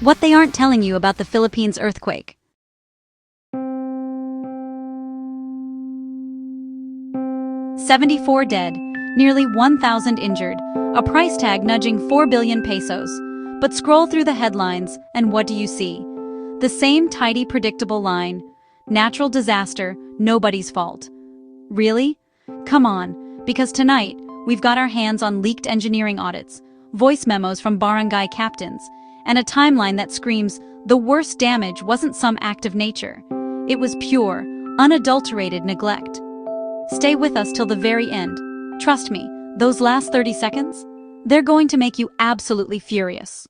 What they aren't telling you about the Philippines earthquake. "74 dead, nearly 1,000 injured, a price tag nudging 4 billion pesos. But scroll through the headlines, and what do you see? The same tidy, predictable line. Natural disaster, nobody's fault. Really? Come on, because tonight, we've got our hands on leaked engineering audits, voice memos from barangay captains, and a timeline that screams the worst damage wasn't some act of nature. It was pure, unadulterated neglect. Stay with us till the very end. Trust me, those last 30 seconds, they're going to make you absolutely furious.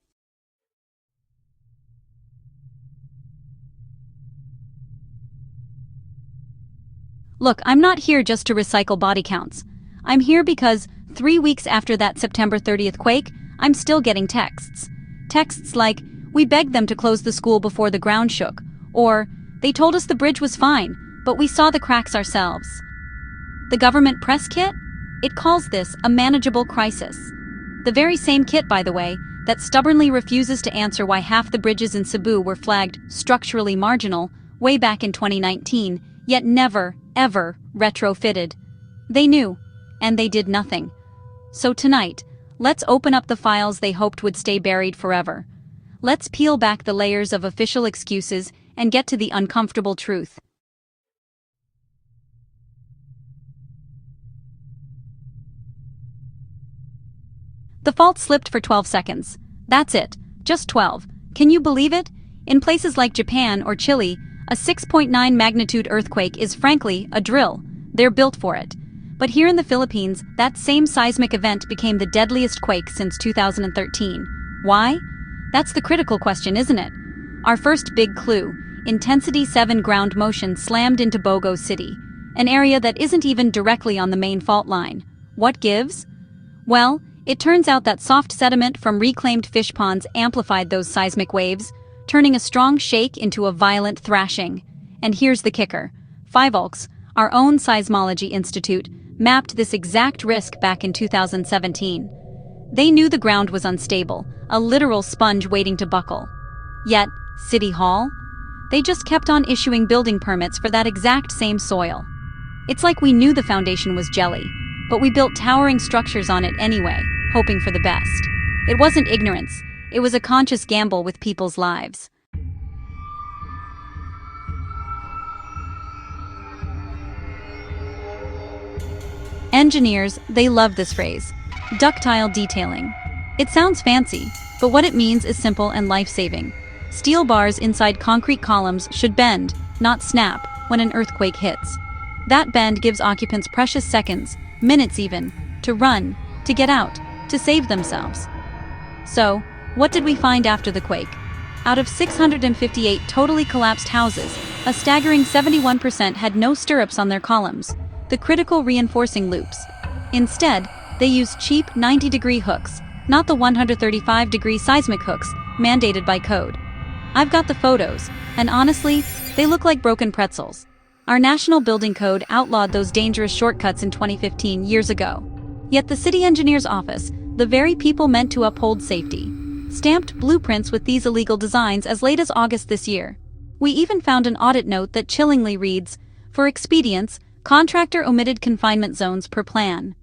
Look, I'm not here just to recycle body counts. I'm here because 3 weeks after that September 30th quake, I'm still getting texts. Texts like, "We begged them to close the school before the ground shook," or, "They told us the bridge was fine, but we saw the cracks ourselves." The government press kit? It calls this a manageable crisis. The very same kit, by the way, that stubbornly refuses to answer why half the bridges in Cebu were flagged structurally marginal way back in 2019, yet never, ever retrofitted. They knew, and they did nothing. So tonight, let's open up the files they hoped would stay buried forever. Let's peel back the layers of official excuses and get to the uncomfortable truth. The fault slipped for 12 seconds. That's it, just 12. Can you believe it? In places like Japan or Chile, a 6.9 magnitude earthquake is frankly a drill. They're built for it. But here in the Philippines, that same seismic event became the deadliest quake since 2013. Why? That's the critical question, isn't it? Our first big clue, intensity 7 ground motion slammed into Bogo City, an area that isn't even directly on the main fault line. What gives? Well, it turns out that soft sediment from reclaimed fish ponds amplified those seismic waves, turning a strong shake into a violent thrashing. And here's the kicker. Fivolks, our own seismology institute, mapped this exact risk back in 2017. They knew the ground was unstable, a literal sponge waiting to buckle. Yet, City Hall? They just kept on issuing building permits for that exact same soil. It's like we knew the foundation was jelly, but we built towering structures on it anyway, hoping for the best. It wasn't ignorance, it was a conscious gamble with people's lives. Engineers, they love this phrase, ductile detailing. It sounds fancy, but what it means is simple and life-saving. Steel bars inside concrete columns should bend, not snap, when an earthquake hits. That bend gives occupants precious seconds, minutes even, to run, to get out, to save themselves. So, what did we find after the quake? Out of 658 totally collapsed houses, a staggering 71% had no stirrups on their columns, the critical reinforcing loops. Instead, they used cheap 90-degree hooks, not the 135-degree seismic hooks mandated by code. I've got the photos, and honestly, they look like broken pretzels. Our national building code outlawed those dangerous shortcuts in 2015, years ago. Yet the city engineer's office, the very people meant to uphold safety, stamped blueprints with these illegal designs as late as August this year. We even found an audit note that chillingly reads, "For expedience, contractor omitted confinement zones per plan."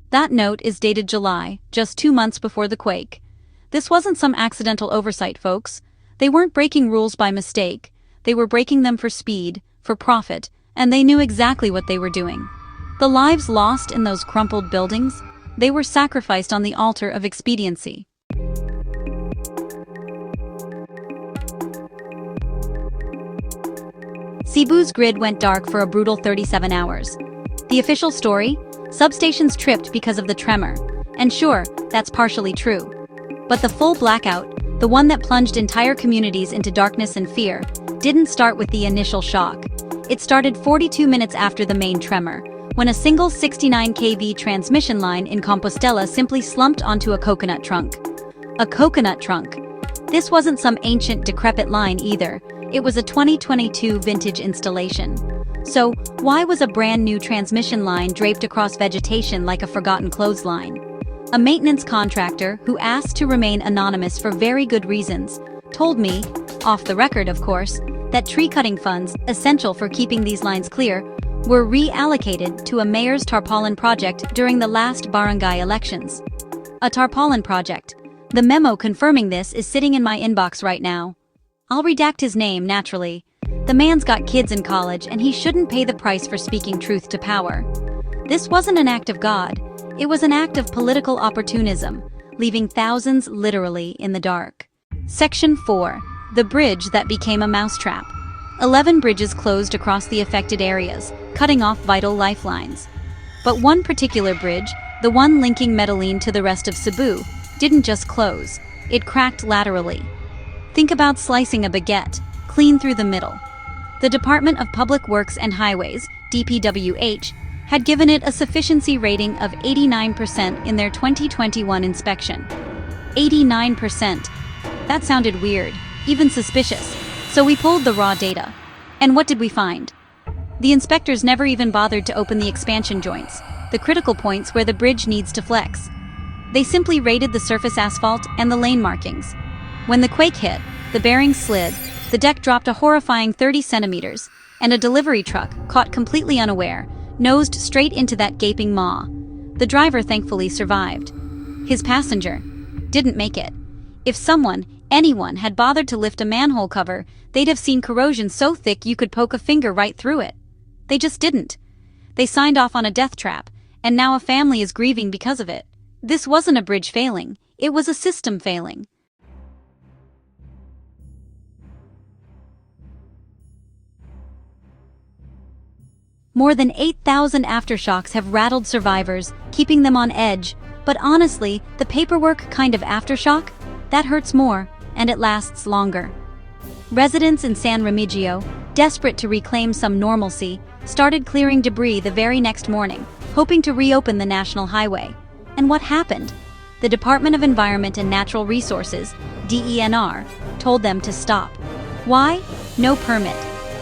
That note is dated July, just 2 months before the quake. This wasn't some accidental oversight, folks. They weren't breaking rules by mistake. They were breaking them for speed, for profit, and they knew exactly what they were doing. The lives lost in those crumpled buildings, they were sacrificed on the altar of expediency. Cebu's grid went dark for a brutal 37 hours. The official story? Substations tripped because of the tremor. And sure, that's partially true. But the full blackout, the one that plunged entire communities into darkness and fear, didn't start with the initial shock. It started 42 minutes after the main tremor, when a single 69 kV transmission line in Compostela simply slumped onto a coconut trunk. A coconut trunk. This wasn't some ancient, decrepit line either. It was a 2022 vintage installation. So, why was a brand new transmission line draped across vegetation like a forgotten clothesline? A maintenance contractor, who asked to remain anonymous for very good reasons, told me, off the record of course, that tree-cutting funds, essential for keeping these lines clear, were reallocated to a mayor's tarpaulin project during the last barangay elections. A tarpaulin project. The memo confirming this is sitting in my inbox right now. I'll redact his name, naturally. The man's got kids in college and he shouldn't pay the price for speaking truth to power. This wasn't an act of God. It was an act of political opportunism, leaving thousands literally in the dark. Section 4. The bridge that became a mousetrap. 11 bridges closed across the affected areas, cutting off vital lifelines. But one particular bridge, the one linking Medellin to the rest of Cebu, didn't just close, it cracked laterally. Think about slicing a baguette, clean through the middle. The Department of Public Works and Highways, DPWH, had given it a sufficiency rating of 89% in their 2021 inspection. 89%. That sounded weird, even suspicious, so we pulled the raw data. And what did we find? The inspectors never even bothered to open the expansion joints, the critical points where the bridge needs to flex. They simply rated the surface asphalt and the lane markings. When the quake hit, the bearings slid, the deck dropped a horrifying 30 centimeters, and a delivery truck, caught completely unaware, nosed straight into that gaping maw. The driver thankfully survived. His passenger didn't make it. If anyone had bothered to lift a manhole cover, they'd have seen corrosion so thick you could poke a finger right through it. They just didn't. They signed off on a death trap, and now a family is grieving because of it. This wasn't a bridge failing, it was a system failing. More than 8,000 aftershocks have rattled survivors, keeping them on edge, but honestly, the paperwork kind of aftershock? That hurts more, and it lasts longer. Residents in San Remigio, desperate to reclaim some normalcy, started clearing debris the very next morning, hoping to reopen the national highway. And what happened? The Department of Environment and Natural Resources, DENR, told them to stop. Why? No permit.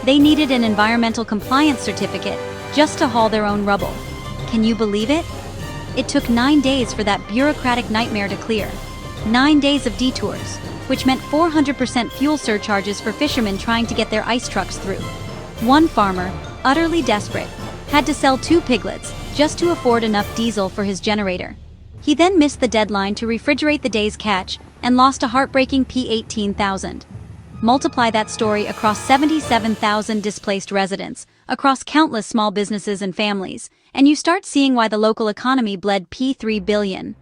They needed an environmental compliance certificate just to haul their own rubble. Can you believe it? It took 9 days for that bureaucratic nightmare to clear. 9 days of detours, which meant 400% fuel surcharges for fishermen trying to get their ice trucks through. One farmer, utterly desperate, had to sell 2 piglets just to afford enough diesel for his generator. He then missed the deadline to refrigerate the day's catch and lost a heartbreaking P18,000. Multiply that story across 77,000 displaced residents, across countless small businesses and families, and you start seeing why the local economy bled P3 billion.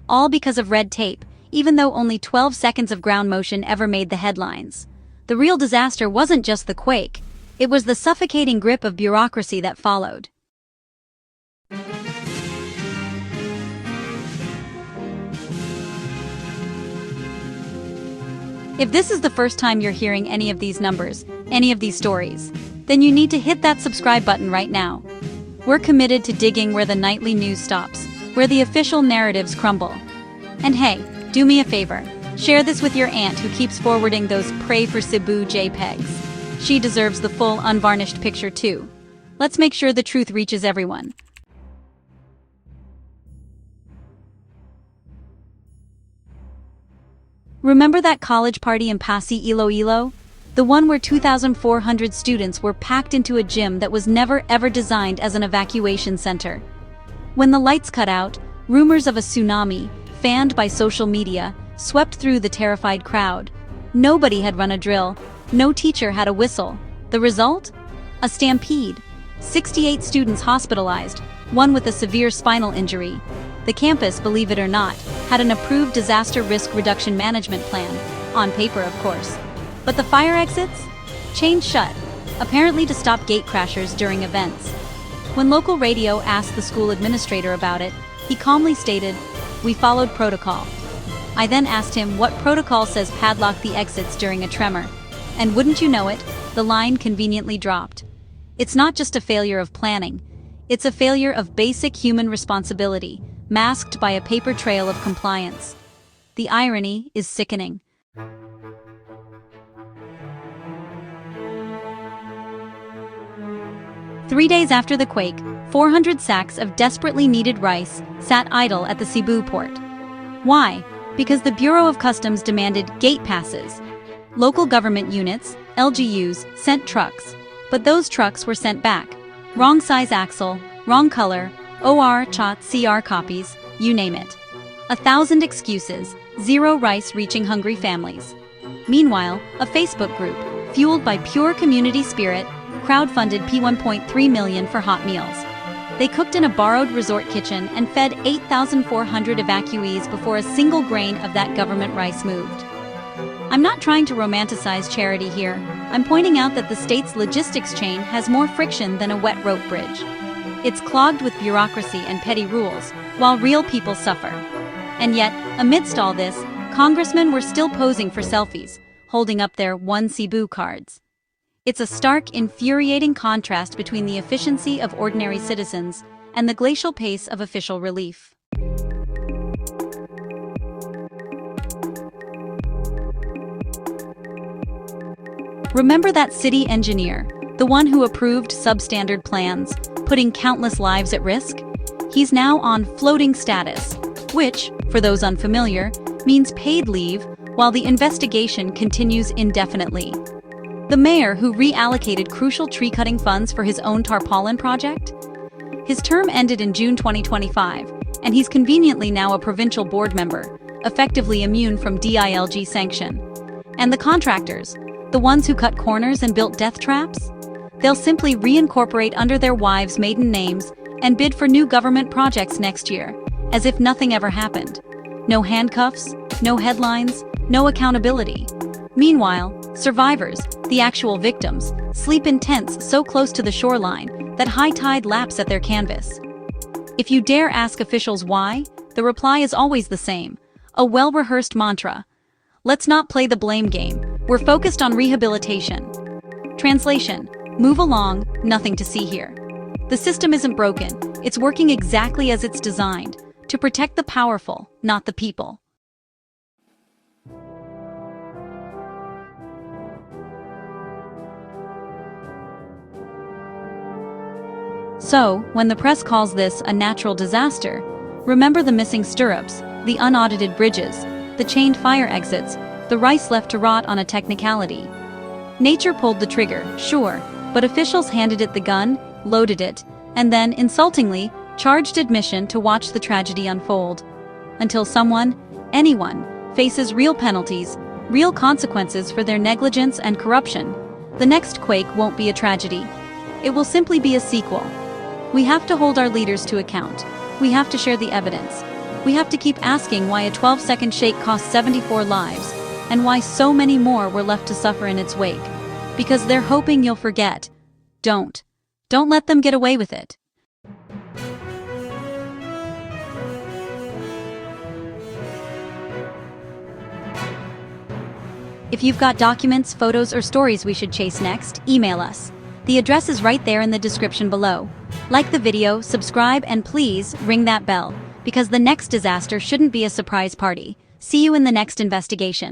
All because of red tape, even though only 12 seconds of ground motion ever made the headlines. The real disaster wasn't just the quake, it was the suffocating grip of bureaucracy that followed. If this is the first time you're hearing any of these numbers, any of these stories, then you need to hit that subscribe button right now. We're committed to digging where the nightly news stops, where the official narratives crumble. And hey, do me a favor, share this with your aunt who keeps forwarding those Pray for Cebu JPEGs. She deserves the full unvarnished picture too. Let's make sure the truth reaches everyone. Remember that college party in Pasay, Iloilo? The one where 2,400 students were packed into a gym that was never ever designed as an evacuation center. When the lights cut out, rumors of a tsunami, fanned by social media, swept through the terrified crowd. Nobody had run a drill, no teacher had a whistle. The result? A stampede. 68 students hospitalized, one with a severe spinal injury. The campus, believe it or not, had an approved disaster risk reduction management plan, on paper of course. But the fire exits? Chained shut, apparently to stop gatecrashers during events. When local radio asked the school administrator about it, he calmly stated, "We followed protocol." I then asked him what protocol says padlock the exits during a tremor. And wouldn't you know it, the line conveniently dropped. It's not just a failure of planning, it's a failure of basic human responsibility, masked by a paper trail of compliance. The irony is sickening. Three days after the quake, 400 sacks of desperately needed rice sat idle at the Cebu port. Why? Because the Bureau of Customs demanded gate passes. Local government units, LGUs, sent trucks, but those trucks were sent back. Wrong size axle, wrong color, OR, CHOT, CR copies, you name it. 1,000 excuses, zero rice reaching hungry families. Meanwhile, a Facebook group, fueled by pure community spirit, crowdfunded P1.3 million for hot meals. They cooked in a borrowed resort kitchen and fed 8,400 evacuees before a single grain of that government rice moved. I'm not trying to romanticize charity here. I'm pointing out that the state's logistics chain has more friction than a wet rope bridge. It's clogged with bureaucracy and petty rules, while real people suffer. And yet, amidst all this, congressmen were still posing for selfies, holding up their One Cebu cards. It's a stark, infuriating contrast between the efficiency of ordinary citizens and the glacial pace of official relief. Remember that city engineer, the one who approved substandard plans, putting countless lives at risk? He's now on floating status, which, for those unfamiliar, means paid leave while the investigation continues indefinitely. The mayor who reallocated crucial tree-cutting funds for his own tarpaulin project? His term ended in June 2025, and he's conveniently now a provincial board member, effectively immune from DILG sanction. And the contractors, the ones who cut corners and built death traps? They'll simply reincorporate under their wives' maiden names and bid for new government projects next year, as if nothing ever happened. No handcuffs, no headlines, no accountability. Meanwhile, survivors, the actual victims, sleep in tents so close to the shoreline that high tide laps at their canvas. If you dare ask officials why, the reply is always the same, a well-rehearsed mantra. Let's not play the blame game. We're focused on rehabilitation. Translation: move along, nothing to see here. The system isn't broken, it's working exactly as it's designed, to protect the powerful, not the people. So, when the press calls this a natural disaster, remember the missing stirrups, the unaudited bridges, the chained fire exits, the rice left to rot on a technicality. Nature pulled the trigger, sure, but officials handed it the gun, loaded it, and then, insultingly, charged admission to watch the tragedy unfold. Until someone, anyone, faces real penalties, real consequences for their negligence and corruption, the next quake won't be a tragedy. It will simply be a sequel. We have to hold our leaders to account. We have to share the evidence. We have to keep asking why a 12-second shake cost 74 lives, and why so many more were left to suffer in its wake. Because they're hoping you'll forget. Don't. Don't let them get away with it. If you've got documents, photos, or stories we should chase next, email us. The address is right there in the description below. Like the video, subscribe, and please ring that bell, because the next disaster shouldn't be a surprise party. See you in the next investigation.